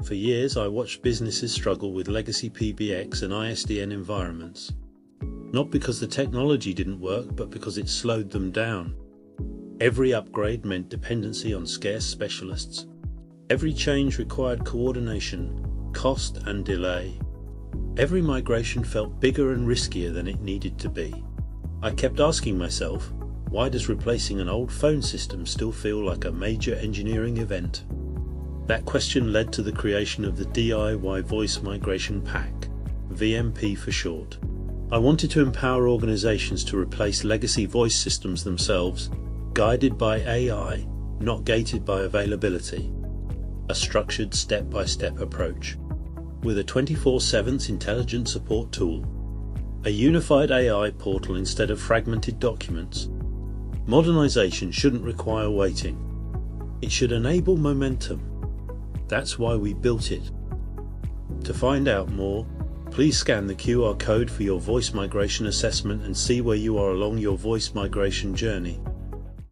For years, I watched businesses struggle with legacy PBX and ISDN environments. Not because the technology didn't work, but because it slowed them down. Every upgrade meant dependency on scarce specialists. Every change required coordination, cost and delay. Every migration felt bigger and riskier than it needed to be. I kept asking myself, why does replacing an old phone system still feel like a major engineering event? That question led to the creation of the DIY Voice Migration Pack, VMP for short. I wanted to empower organizations to replace legacy voice systems themselves, guided by AI, not gated by availability. A structured step-by-step approach. With a 24/7 intelligent support tool. A unified AI portal instead of fragmented documents. Modernization shouldn't require waiting. It should enable momentum. That's why we built it. To find out more, please scan the QR code for your voice migration assessment and see where you are along your voice migration journey.